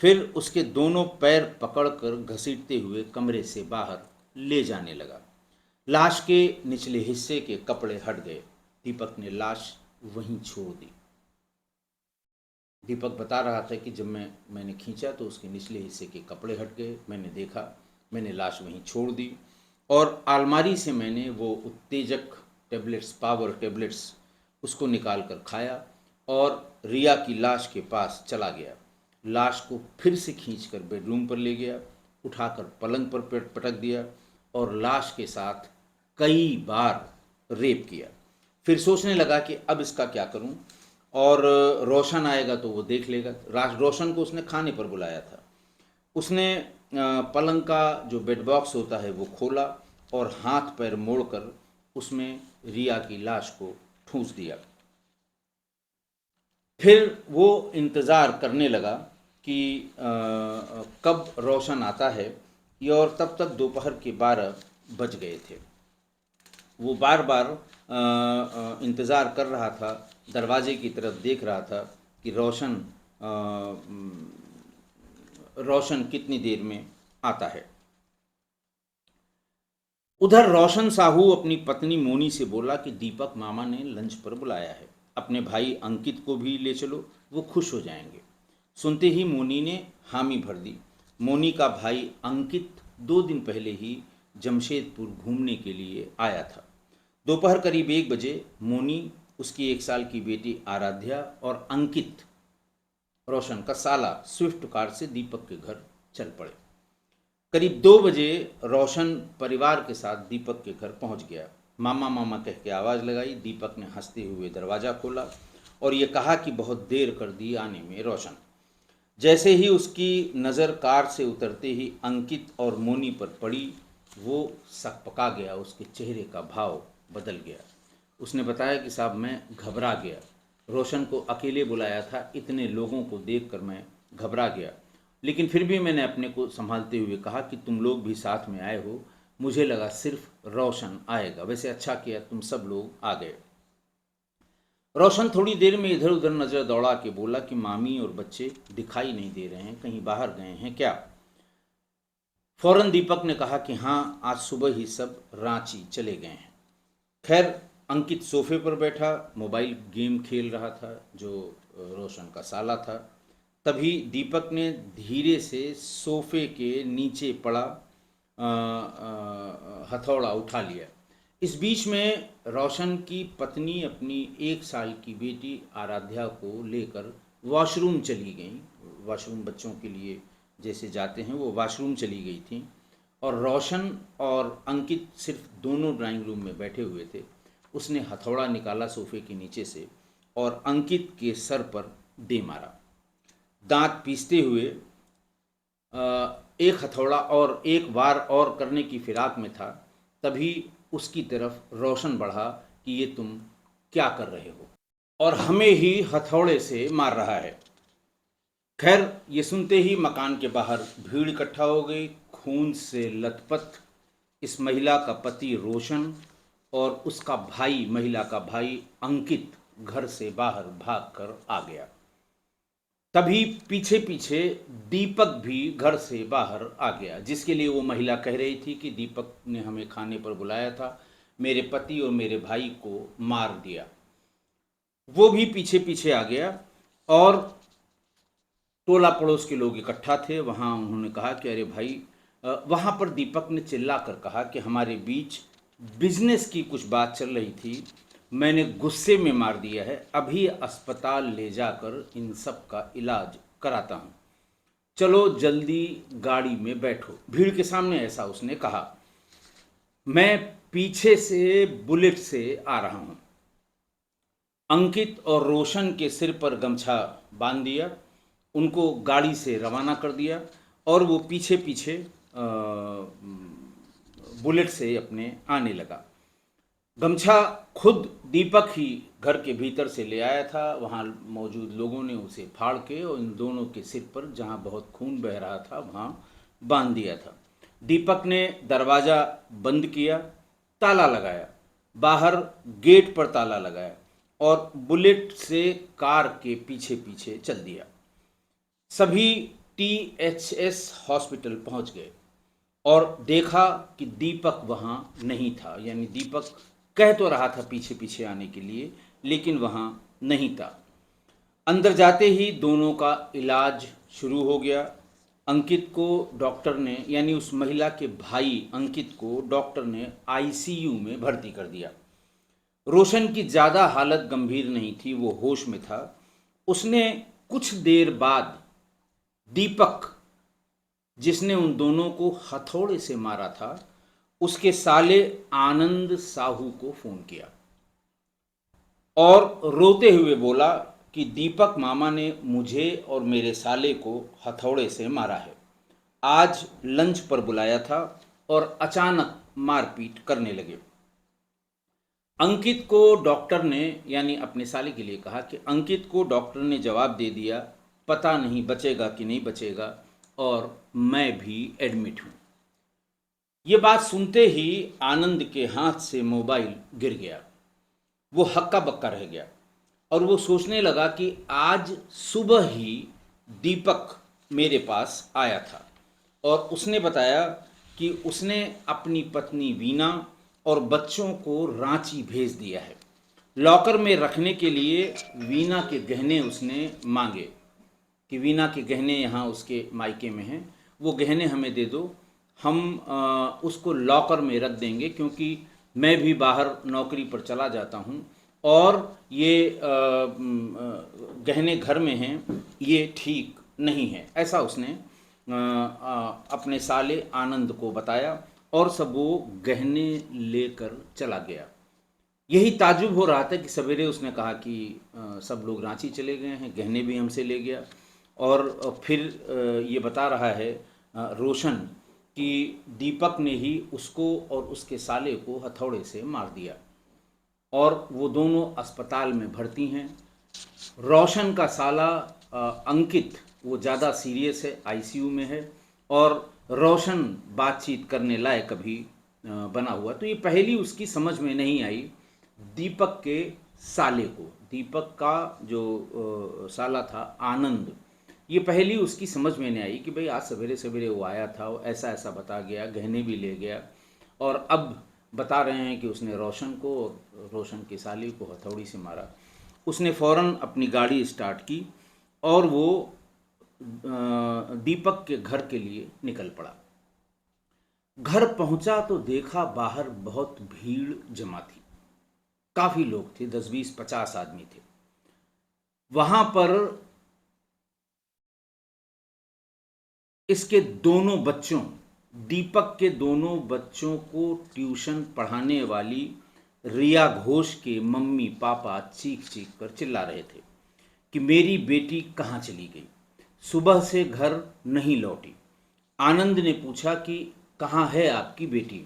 फिर उसके दोनों पैर पकड़कर घसीटते हुए कमरे से बाहर ले जाने लगा। लाश के निचले हिस्से के कपड़े हट गए। दीपक ने लाश वहीं छोड़ दी। दीपक बता रहा था कि जब मैंने खींचा तो उसके निचले हिस्से के कपड़े हट गए। मैंने देखा, मैंने लाश वहीं छोड़ दी और अलमारी से मैंने वो उत्तेजक टेबलेट्स, पावर टेबलेट्स, उसको निकाल कर खाया और रिया की लाश के पास चला गया। लाश को फिर से खींचकर बेडरूम पर ले गया, उठाकर पलंग पर पटक दिया और लाश के साथ कई बार रेप किया। फिर सोचने लगा कि अब इसका क्या करूं, और रोशन आएगा तो वो देख लेगा। रोशन को उसने खाने पर बुलाया था। उसने पलंग का जो बेड बॉक्स होता है वो खोला और हाथ पैर मोड़कर उसमें रिया की लाश को ठूंस दिया। फिर वो इंतज़ार करने लगा कि कब रोशन आता है, और तब तक दोपहर के 12 बज गए थे। वो बार बार इंतज़ार कर रहा था, दरवाजे की तरफ देख रहा था कि रोशन कितनी देर में आता है। उधर रोशन साहू अपनी पत्नी मोनी से बोला कि दीपक मामा ने लंच पर बुलाया है, अपने भाई अंकित को भी ले चलो, वो खुश हो जाएंगे। सुनते ही मोनी ने हामी भर दी। मोनी का भाई अंकित 2 दिन पहले ही जमशेदपुर घूमने के लिए आया था। दोपहर करीब 1 बजे मोनी, उसकी 1 साल की बेटी आराध्या और अंकित, रोशन का साला, स्विफ्ट कार से दीपक के घर चल पड़े। करीब 2 बजे रोशन परिवार के साथ दीपक के घर पहुंच गया। मामा मामा कह के आवाज़ लगाई। दीपक ने हंसते हुए दरवाज़ा खोला और ये कहा कि बहुत देर कर दी आने में रोशन। जैसे ही उसकी नज़र कार से उतरते ही अंकित और मोनी पर पड़ी, वो सकपका गया। उसके चेहरे का भाव बदल गया। उसने बताया कि साहब मैं घबरा गया, रोशन को अकेले बुलाया था, इतने लोगों को देखकर मैं घबरा गया, लेकिन फिर भी मैंने अपने को संभालते हुए कहा कि तुम लोग भी साथ में आए हो, मुझे लगा सिर्फ रोशन आएगा, वैसे अच्छा किया तुम सब लोग आ गए। रोशन थोड़ी देर में इधर उधर नजर दौड़ा के बोला कि मामी और बच्चे दिखाई नहीं दे रहे हैं, कहीं बाहर गए हैं क्या? फौरन दीपक ने कहा कि हाँ, आज सुबह ही सब रांची चले गए हैं। खैर, अंकित सोफे पर बैठा मोबाइल गेम खेल रहा था, जो रोशन का साला था। तभी दीपक ने धीरे से सोफे के नीचे पड़ा हथौड़ा उठा लिया। इस बीच में रोशन की पत्नी अपनी 1 साल की बेटी आराध्या को लेकर वॉशरूम चली गई। वॉशरूम बच्चों के लिए जैसे जाते हैं, वो वॉशरूम चली गई थी। और रोशन और अंकित सिर्फ दोनों ड्राइंग रूम में बैठे हुए थे। उसने हथौड़ा निकाला सोफे के नीचे से और अंकित के सर पर दे मारा। दांत पीसते हुए एक हथौड़ा और एक वार और करने की फिराक में था, तभी उसकी तरफ रोशन बढ़ा कि ये तुम क्या कर रहे हो, और हमें ही हथौड़े से मार रहा है। खैर, ये सुनते ही मकान के बाहर भीड़ इकट्ठा हो गई। खून से लथपथ इस महिला का पति रोशन और उसका भाई, महिला का भाई अंकित, घर से बाहर भागकर आ गया। तभी पीछे पीछे दीपक भी घर से बाहर आ गया, जिसके लिए वो महिला कह रही थी कि दीपक ने हमें खाने पर बुलाया था, मेरे पति और मेरे भाई को मार दिया। वो भी पीछे पीछे आ गया और टोला पड़ोस के लोग इकट्ठा थे वहाँ। उन्होंने कहा कि अरे भाई, वहाँ पर दीपक ने चिल्लाकर कहा कि हमारे बीच बिजनेस की कुछ बात चल रही थी, मैंने गुस्से में मार दिया है, अभी अस्पताल ले जाकर इन सब का इलाज कराता हूँ, चलो जल्दी गाड़ी में बैठो। भीड़ के सामने ऐसा उसने कहा। मैं पीछे से बुलेट से आ रहा हूँ। अंकित और रोशन के सिर पर गमछा बांध दिया, उनको गाड़ी से रवाना कर दिया और वो पीछे पीछे बुलेट से अपने आने लगा। गमछा खुद दीपक ही घर के भीतर से ले आया था। वहाँ मौजूद लोगों ने उसे फाड़ के और इन दोनों के सिर पर, जहाँ बहुत खून बह रहा था, वहाँ बांध दिया था। दीपक ने दरवाज़ा बंद किया, ताला लगाया, बाहर गेट पर ताला लगाया और बुलेट से कार के पीछे पीछे चल दिया। सभी THS हॉस्पिटल पहुंच गए और देखा कि दीपक वहाँ नहीं था। यानी दीपक कह तो रहा था पीछे पीछे आने के लिए, लेकिन वहाँ नहीं था। अंदर जाते ही दोनों का इलाज शुरू हो गया। अंकित को डॉक्टर ने, यानी उस महिला के भाई अंकित को डॉक्टर ने ICU में भर्ती कर दिया। रोशन की ज़्यादा हालत गंभीर नहीं थी, वो होश में था। उसने कुछ देर बाद दीपक, जिसने उन दोनों को हथौड़े से मारा था, उसके साले आनंद साहू को फोन किया और रोते हुए बोला कि दीपक मामा ने मुझे और मेरे साले को हथौड़े से मारा है। आज लंच पर बुलाया था और अचानक मारपीट करने लगे। अंकित को डॉक्टर ने, यानी अपने साले के लिए कहा कि अंकित को डॉक्टर ने जवाब दे दिया, पता नहीं बचेगा कि नहीं बचेगा और मैं भी एडमिट हूँ। ये बात सुनते ही आनंद के हाथ से मोबाइल गिर गया। वो हक्का बक्का रह गया और वो सोचने लगा कि आज सुबह ही दीपक मेरे पास आया था और उसने बताया कि उसने अपनी पत्नी वीना और बच्चों को रांची भेज दिया है। लॉकर में रखने के लिए वीना के गहने उसने मांगे कि वीना के गहने यहाँ उसके मायके में हैं, वो गहने हमें दे दो, हम उसको लॉकर में रख देंगे, क्योंकि मैं भी बाहर नौकरी पर चला जाता हूँ और ये गहने घर में हैं, ये ठीक नहीं है। ऐसा उसने अपने साले आनंद को बताया और सब वो गहने लेकर चला गया। यही ताज्जुब हो रहा था कि सवेरे उसने कहा कि सब लोग रांची चले गए हैं, गहने भी हमसे ले गया। और फिर ये बता रहा है रोशन कि दीपक ने ही उसको और उसके साले को हथौड़े से मार दिया और वो दोनों अस्पताल में भर्ती हैं। रोशन का साला अंकित, वो ज़्यादा सीरियस है, ICU में है और रोशन बातचीत करने लायक अभी बना हुआ। तो ये पहली उसकी समझ में नहीं आई दीपक के साले को, दीपक का जो साला था आनंद, ये पहली उसकी समझ में नहीं आई कि भाई आज सवेरे सवेरे वो आया था, वो ऐसा ऐसा बता गया, गहने भी ले गया, और अब बता रहे हैं कि उसने रोशन को और रोशन के साले को हथौड़ी से मारा। उसने फ़ौरन अपनी गाड़ी स्टार्ट की और वो दीपक के घर के लिए निकल पड़ा। घर पहुंचा तो देखा बाहर बहुत भीड़ जमा थी, काफ़ी लोग थे, 10 20 50 आदमी थे। वहां पर इसके दोनों बच्चों, दीपक के दोनों बच्चों को ट्यूशन पढ़ाने वाली रिया घोष के मम्मी पापा चीख चीख कर चिल्ला रहे थे कि मेरी बेटी कहाँ चली गई, सुबह से घर नहीं लौटी। आनंद ने पूछा कि कहाँ है आपकी बेटी।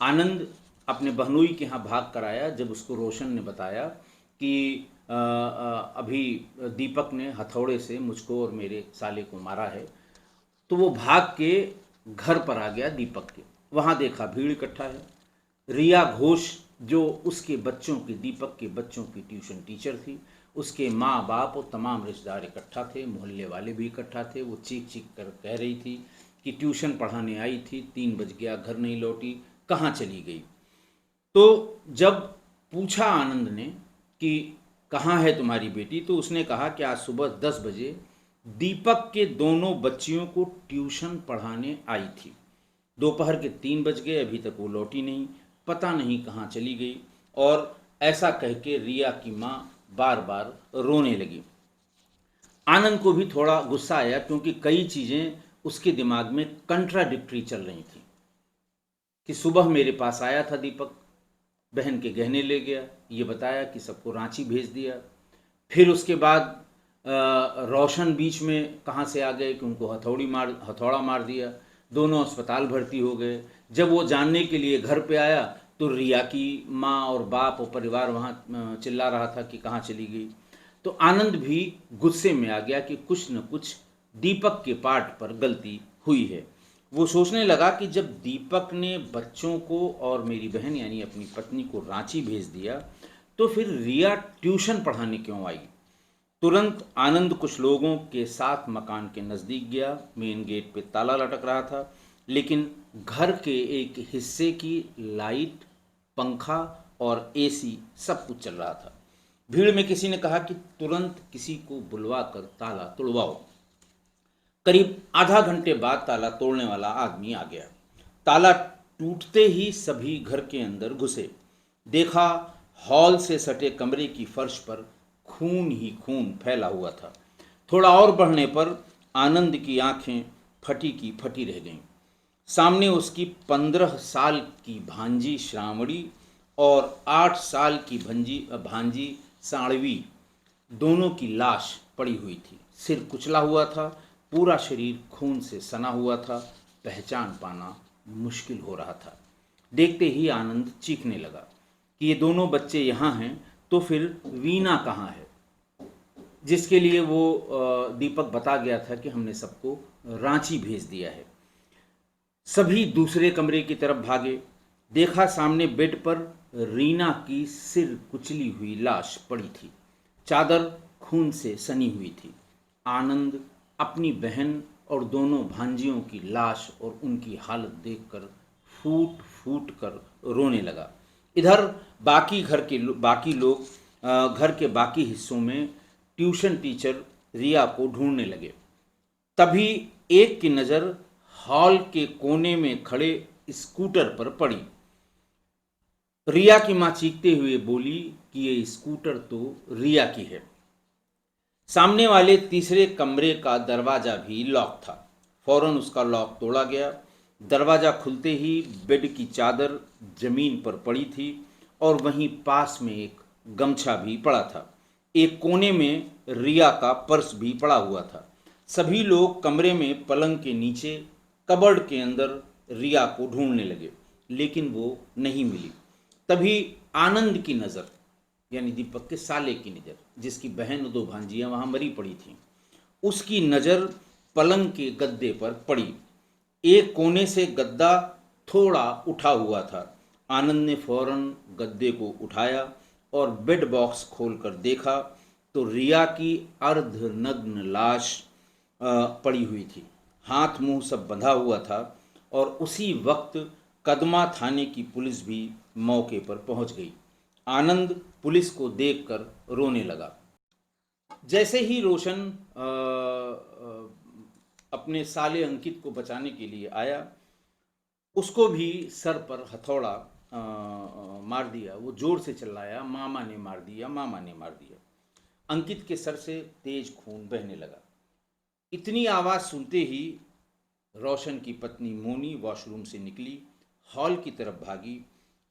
आनंद अपने बहनोई के यहाँ भाग कर आया जब उसको रोशन ने बताया कि अभी दीपक ने हथौड़े से मुझको और मेरे साले को मारा है। तो वो भाग के घर पर आ गया दीपक के। वहाँ देखा भीड़ इकट्ठा है। रिया घोष जो उसके बच्चों की, दीपक के बच्चों की ट्यूशन टीचर थी, उसके माँ बाप और तमाम रिश्तेदार इकट्ठा थे, मोहल्ले वाले भी इकट्ठा थे। वो चीख चीख कर कह रही थी कि ट्यूशन पढ़ाने आई थी, 3 बज गया, घर नहीं लौटी, कहाँ चली गई। तो जब पूछा आनंद ने कि कहाँ है तुम्हारी बेटी, तो उसने कहा कि आज सुबह 10 बजे दीपक के दोनों बच्चियों को ट्यूशन पढ़ाने आई थी, दोपहर के 3 बज गए, अभी तक वो लौटी नहीं, पता नहीं कहाँ चली गई। और ऐसा कह के रिया की माँ बार बार रोने लगी। आनंद को भी थोड़ा गुस्सा आया क्योंकि कई चीज़ें उसके दिमाग में कंट्राडिक्टरी चल रही थी कि सुबह मेरे पास आया था दीपक, बहन के गहने ले गया, ये बताया कि सबको रांची भेज दिया, फिर उसके बाद रोशन बीच में कहाँ से आ गए कि उनको हथौड़ा मार दिया, दोनों अस्पताल भर्ती हो गए। जब वो जानने के लिए घर पे आया तो रिया की माँ और बाप और परिवार वहाँ चिल्ला रहा था कि कहाँ चली गई। तो आनंद भी गुस्से में आ गया कि कुछ न कुछ दीपक के पार्ट पर गलती हुई है। वो सोचने लगा कि जब दीपक ने बच्चों को और मेरी बहन यानी अपनी पत्नी को रांची भेज दिया तो फिर रिया ट्यूशन पढ़ाने क्यों आई। तुरंत आनंद कुछ लोगों के साथ मकान के नज़दीक गया। मेन गेट पे ताला लटक रहा था, लेकिन घर के एक हिस्से की लाइट, पंखा और एसी सब कुछ चल रहा था। भीड़ में किसी ने कहा कि तुरंत किसी को बुलवा कर ताला तोड़वाओ। करीब आधा घंटे बाद ताला तोड़ने वाला आदमी आ गया। ताला टूटते ही सभी घर के अंदर घुसे। देखा हॉल से सटे कमरे की फर्श पर खून ही खून फैला हुआ था। थोड़ा और बढ़ने पर आनंद की आंखें फटी की फटी रह गईं। सामने उसकी 15 साल की भांजी श्रावणी और 8 साल की भांजी साड़वी, दोनों की लाश पड़ी हुई थी। सिर कुचला हुआ था, पूरा शरीर खून से सना हुआ था, पहचान पाना मुश्किल हो रहा था। देखते ही आनंद चीखने लगा कि ये दोनों बच्चे यहाँ हैं, तो फिर वीना कहाँ है, जिसके लिए वो दीपक बता गया था कि हमने सबको रांची भेज दिया है। सभी दूसरे कमरे की तरफ भागे। देखा सामने बेड पर रीना की सिर कुचली हुई लाश पड़ी थी, चादर खून से सनी हुई थी। आनंद अपनी बहन और दोनों भांजियों की लाश और उनकी हालत देखकर फूट फूट कर रोने लगा। इधर बाकी लोग घर के बाकी हिस्सों में ट्यूशन टीचर रिया को ढूंढने लगे। तभी एक की नज़र हॉल के कोने में खड़े स्कूटर पर पड़ी। रिया की मां चीखते हुए बोली कि ये स्कूटर तो रिया की है। सामने वाले तीसरे कमरे का दरवाजा भी लॉक था। फौरन उसका लॉक तोड़ा गया। दरवाजा खुलते ही बेड की चादर जमीन पर पड़ी थी और वहीं पास में एक गमछा भी पड़ा था। एक कोने में रिया का पर्स भी पड़ा हुआ था। सभी लोग कमरे में पलंग के नीचे, कबर्ड के अंदर रिया को ढूंढने लगे, लेकिन वो नहीं मिली। तभी आनंद की नज़र, यानी दीपक के साले की नज़र, जिसकी बहन और 2 भांजियां वहां मरी पड़ी थीं, उसकी नज़र पलंग के गद्दे पर पड़ी। एक कोने से गद्दा थोड़ा उठा हुआ था। आनंद ने फौरन गद्दे को उठाया और बेड बॉक्स खोलकर देखा तो रिया की अर्धनग्न लाश पड़ी हुई थी। हाथ मुंह सब बंधा हुआ था और उसी वक्त कदमा थाने की पुलिस भी मौके पर पहुंच गई। आनंद पुलिस को देखकर रोने लगा। जैसे ही रोशन अपने साले अंकित को बचाने के लिए आया, उसको भी सर पर हथौड़ा मार दिया। वो जोर से चिल्लाया, मामा ने मार दिया, मामा ने मार दिया। अंकित के सर से तेज खून बहने लगा। इतनी आवाज़ सुनते ही रोशन की पत्नी मोनी वॉशरूम से निकली, हॉल की तरफ भागी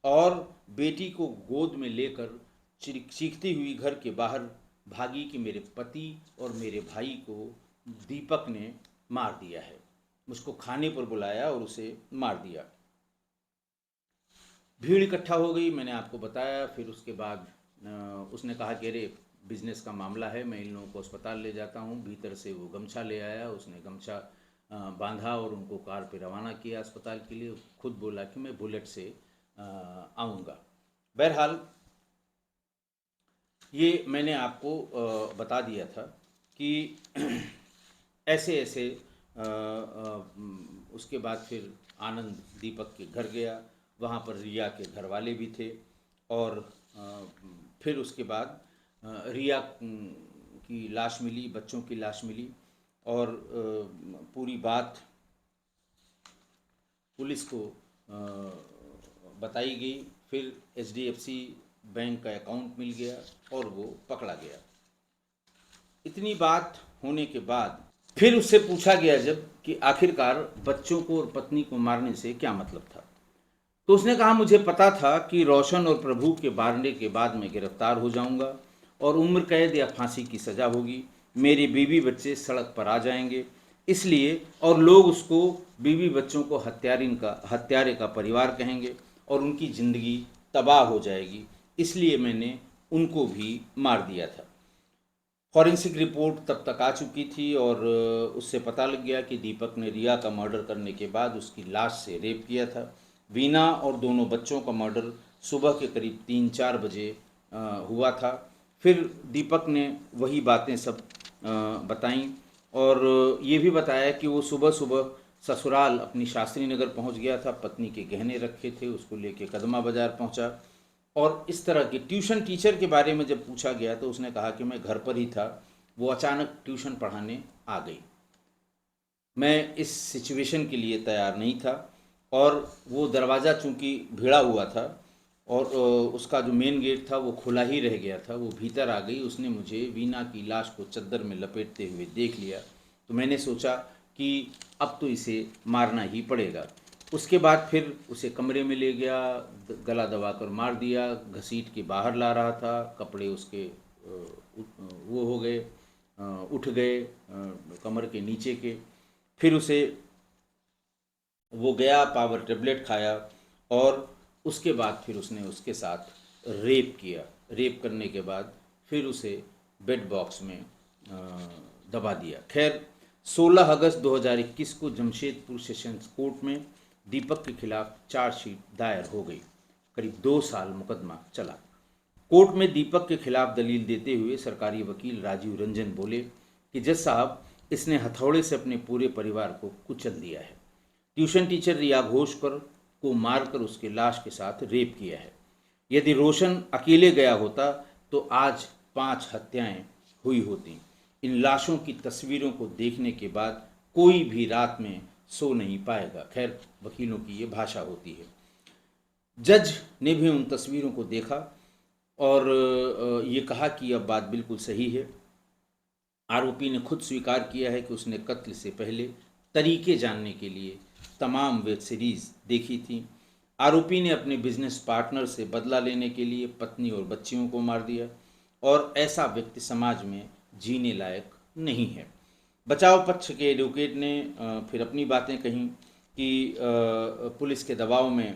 और बेटी को गोद में लेकर चीखती हुई घर के बाहर भागी कि मेरे पति और मेरे भाई को दीपक ने मार दिया है। मुझको खाने पर बुलाया और उसे मार दिया। भीड़ इकट्ठा हो गई, मैंने आपको बताया। फिर उसके बाद उसने कहा कि अरे बिजनेस का मामला है, मैं इन लोगों को अस्पताल ले जाता हूँ। भीतर से वो गमछा ले आया, उसने गमछा बांधा और उनको कार पे रवाना किया अस्पताल के लिए। खुद बोला कि मैं बुलेट से आऊँगा। बहरहाल ये मैंने आपको बता दिया था कि ऐसे ऐसे उसके बाद फिर आनंद दीपक के घर गया। वहाँ पर रिया के घर वाले भी थे और फिर उसके बाद रिया की लाश मिली, बच्चों की लाश मिली और पूरी बात पुलिस को बताई गई। फिर HDFC बैंक का अकाउंट मिल गया और वो पकड़ा गया। इतनी बात होने के बाद फिर उससे पूछा गया जब कि आखिरकार बच्चों को और पत्नी को मारने से क्या मतलब था, तो उसने कहा मुझे पता था कि रोशन और प्रभु के मारने के बाद मैं गिरफ्तार हो जाऊंगा और उम्र कैद या फांसी की सज़ा होगी। मेरे बीवी बच्चे सड़क पर आ जाएंगे, इसलिए और लोग उसको बीवी बच्चों को हत्यारे का परिवार कहेंगे और उनकी ज़िंदगी तबाह हो जाएगी, इसलिए मैंने उनको भी मार दिया था। फॉरेंसिक रिपोर्ट तब तक आ चुकी थी और उससे पता लग गया कि दीपक ने रिया का मर्डर करने के बाद उसकी लाश से रेप किया था। वीना और दोनों बच्चों का मर्डर सुबह के करीब 3-4 बजे हुआ था। फिर दीपक ने वही बातें सब बताईं और ये भी बताया कि वो सुबह सुबह ससुराल अपनी शास्त्री नगर पहुंच गया था, पत्नी के गहने रखे थे, उसको लेके कदमा बाज़ार पहुंचा। और इस तरह के ट्यूशन टीचर के बारे में जब पूछा गया तो उसने कहा कि मैं घर पर ही था, वो अचानक ट्यूशन पढ़ाने आ गई। मैं इस सिचुएशन के लिए तैयार नहीं था और वो दरवाज़ा चूँकि भिड़ा हुआ था और उसका जो मेन गेट था वो खुला ही रह गया था। वो भीतर आ गई, उसने मुझे वीना की लाश को चद्दर में लपेटते हुए देख लिया, तो मैंने सोचा कि अब तो इसे मारना ही पड़ेगा। उसके बाद फिर उसे कमरे में ले गया, गला दबाकर मार दिया, घसीट के बाहर ला रहा था, कपड़े उसके वो हो गए, उठ गए कमर के नीचे के। फिर उसे वो गया, पावर टेबलेट खाया और उसके बाद फिर उसने उसके साथ रेप किया। रेप करने के बाद फिर उसे बेड बॉक्स में दबा दिया। खैर 16 अगस्त 2021 को जमशेदपुर सेशंस कोर्ट में दीपक के खिलाफ चार्जशीट दायर हो गई। करीब 2 साल मुकदमा चला। कोर्ट में दीपक के खिलाफ दलील देते हुए सरकारी वकील राजीव रंजन बोले कि जज साहब, इसने हथौड़े से अपने पूरे परिवार को कुचल दिया है। ट्यूशन टीचर रिया घोषकर को मारकर उसके लाश के साथ रेप किया है। यदि रोशन अकेले गया होता तो आज 5 हत्याएं हुई होती। इन लाशों की तस्वीरों को देखने के बाद कोई भी रात में सो नहीं पाएगा। खैर, वकीलों की ये भाषा होती है। जज ने भी उन तस्वीरों को देखा और ये कहा कि अब बात बिल्कुल सही है। आरोपी ने खुद स्वीकार किया है कि उसने कत्ल से पहले तरीके जानने के लिए तमाम वेब सीरीज़ देखी थी। आरोपी ने अपने बिजनेस पार्टनर से बदला लेने के लिए पत्नी और बच्चियों को मार दिया और ऐसा व्यक्ति समाज में जीने लायक नहीं है। बचाव पक्ष के एडवोकेट ने फिर अपनी बातें कहीं कि पुलिस के दबाव में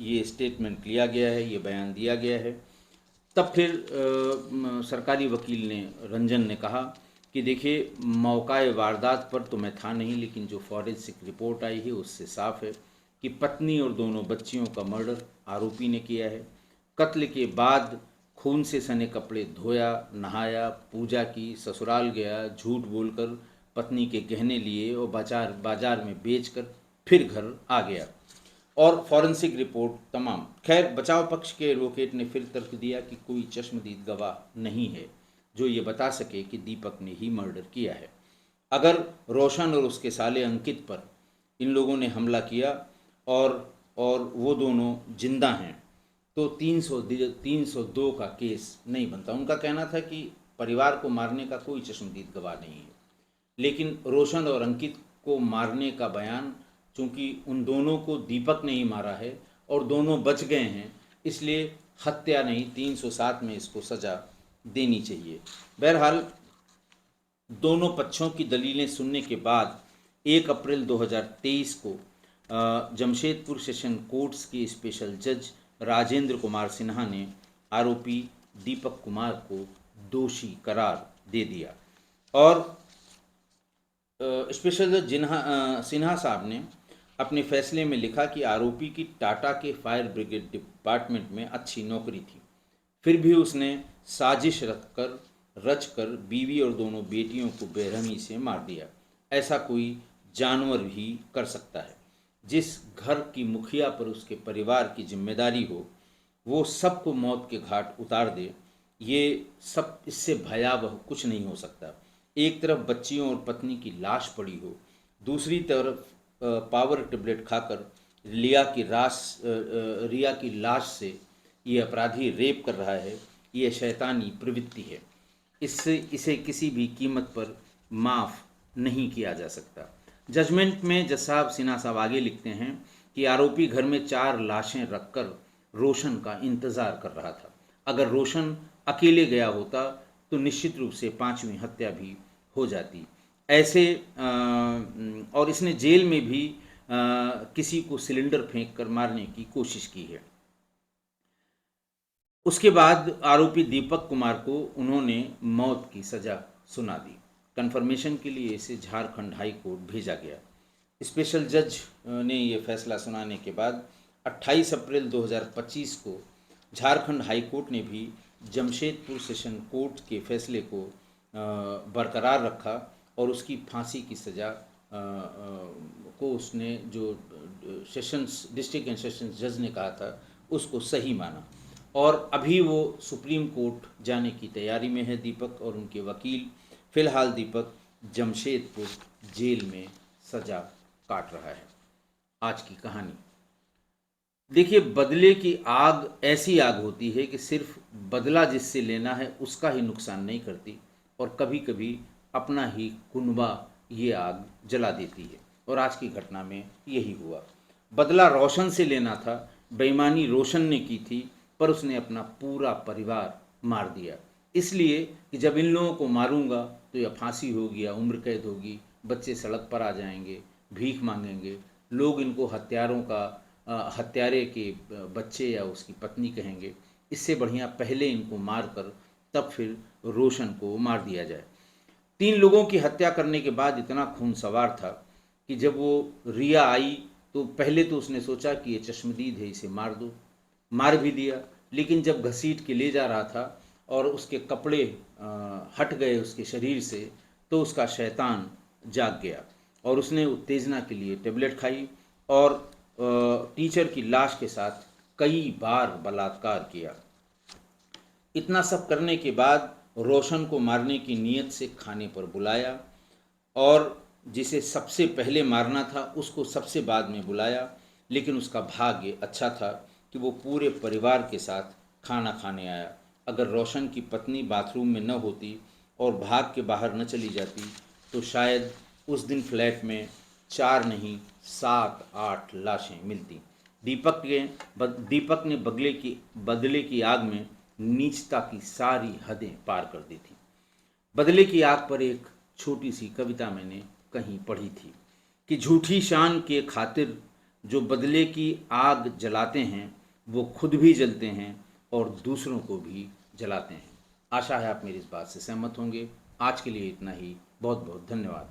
ये स्टेटमेंट लिया गया है, ये बयान दिया गया है। तब फिर सरकारी वकील ने रंजन ने कहा कि देखिए, मौकाए वारदात पर तो मैं था नहीं, लेकिन जो फॉरेंसिक रिपोर्ट आई है उससे साफ है कि पत्नी और दोनों बच्चियों का मर्डर आरोपी ने किया है। कत्ल के बाद खून से सने कपड़े धोया, नहाया, पूजा की, ससुराल गया, झूठ बोलकर पत्नी के गहने लिए और बाजार बाजार में बेचकर फिर घर आ गया। और फॉरेंसिक रिपोर्ट तमाम। खैर, बचाव पक्ष के एडवोकेट ने फिर तर्क दिया कि कोई चश्मदीद गवाह नहीं है जो ये बता सके कि दीपक ने ही मर्डर किया है। अगर रोशन और उसके साले अंकित पर इन लोगों ने हमला किया और वो दोनों जिंदा हैं तो 302 का केस नहीं बनता। उनका कहना था कि परिवार को मारने का कोई चश्मदीद गवाह नहीं है, लेकिन रोशन और अंकित को मारने का बयान, चूंकि उन दोनों को दीपक ने ही मारा है और दोनों बच गए हैं, इसलिए हत्या नहीं 307 में इसको सज़ा देनी चाहिए। बहरहाल, दोनों पक्षों की दलीलें सुनने के बाद 1 अप्रैल 2023 को जमशेदपुर सेशन कोर्ट्स के स्पेशल जज राजेंद्र कुमार सिन्हा ने आरोपी दीपक कुमार को दोषी करार दे दिया। और स्पेशल जज सिन्हा साहब ने अपने फैसले में लिखा कि आरोपी की टाटा के फायर ब्रिगेड डिपार्टमेंट में अच्छी नौकरी थी, फिर भी उसने साजिश रचकर बीवी और दोनों बेटियों को बेरहमी से मार दिया। ऐसा कोई जानवर भी कर सकता है। जिस घर की मुखिया पर उसके परिवार की जिम्मेदारी हो, वो सबको मौत के घाट उतार दे, ये सब इससे भयावह कुछ नहीं हो सकता। एक तरफ बच्चियों और पत्नी की लाश पड़ी हो, दूसरी तरफ पावर टेबलेट खाकर रिया की लाश से ये अपराधी रेप कर रहा है। ये शैतानी प्रवृत्ति है। इसे किसी भी कीमत पर माफ़ नहीं किया जा सकता। जजमेंट में जज साहब सिन्हा साहब आगे लिखते हैं कि आरोपी घर में 4 लाशें रखकर रोशन का इंतज़ार कर रहा था। अगर रोशन अकेले गया होता तो निश्चित रूप से 5वीं हत्या भी हो जाती। ऐसे और इसने जेल में भी किसी को सिलेंडर फेंक कर मारने की कोशिश की है। उसके बाद आरोपी दीपक कुमार को उन्होंने मौत की सज़ा सुना दी। कन्फर्मेशन के लिए इसे झारखंड हाई कोर्ट भेजा गया। स्पेशल जज ने ये फैसला सुनाने के बाद 28 अप्रैल 2025 को झारखंड हाई कोर्ट ने भी जमशेदपुर सेशन कोर्ट के फैसले को बरकरार रखा और उसकी फांसी की सज़ा को उसने जो डिस्ट्रिक्ट एंड सेशंस जज ने कहा था उसको सही माना। और अभी वो सुप्रीम कोर्ट जाने की तैयारी में है दीपक और उनके वकील। फिलहाल दीपक जमशेदपुर जेल में सज़ा काट रहा है। आज की कहानी देखिए, बदले की आग ऐसी आग होती है कि सिर्फ बदला जिससे लेना है उसका ही नुकसान नहीं करती, और कभी कभी अपना ही कुनबा ये आग जला देती है। और आज की घटना में यही हुआ। बदला रोशन से लेना था, बेईमानी रोशन ने की थी, पर उसने अपना पूरा परिवार मार दिया। इसलिए कि जब इन लोगों को मारूंगा तो या फांसी होगी या उम्र कैद होगी, बच्चे सड़क पर आ जाएंगे, भीख मांगेंगे, लोग इनको हत्यारे के बच्चे या उसकी पत्नी कहेंगे। इससे बढ़िया पहले इनको मार कर तब फिर रोशन को मार दिया जाए। 3 लोगों की हत्या करने के बाद इतना खून सवार था कि जब वो रिया आई तो पहले तो उसने सोचा कि ये चश्मदीद है, इसे मार दो। मार भी दिया, लेकिन जब घसीट के ले जा रहा था और उसके कपड़े हट गए उसके शरीर से, तो उसका शैतान जाग गया और उसने उत्तेजना के लिए टेबलेट खाई और टीचर की लाश के साथ कई बार बलात्कार किया। इतना सब करने के बाद रोशन को मारने की नीयत से खाने पर बुलाया और जिसे सबसे पहले मारना था उसको सबसे बाद में बुलाया। लेकिन उसका भाग्य अच्छा था कि वो पूरे परिवार के साथ खाना खाने आया। अगर रोशन की पत्नी बाथरूम में न होती और भाग के बाहर न चली जाती तो शायद उस दिन फ्लैट में 4 नहीं 7-8 लाशें मिलती। दीपक ने बदले की आग में नीचता की सारी हदें पार कर दी थी। बदले की आग पर एक छोटी सी कविता मैंने कहीं पढ़ी थी कि झूठी शान के खातिर जो बदले की आग जलाते हैं वो खुद भी जलते हैं और दूसरों को भी जलाते हैं। आशा है आप मेरी इस बात से सहमत होंगे। आज के लिए इतना ही। बहुत बहुत धन्यवाद।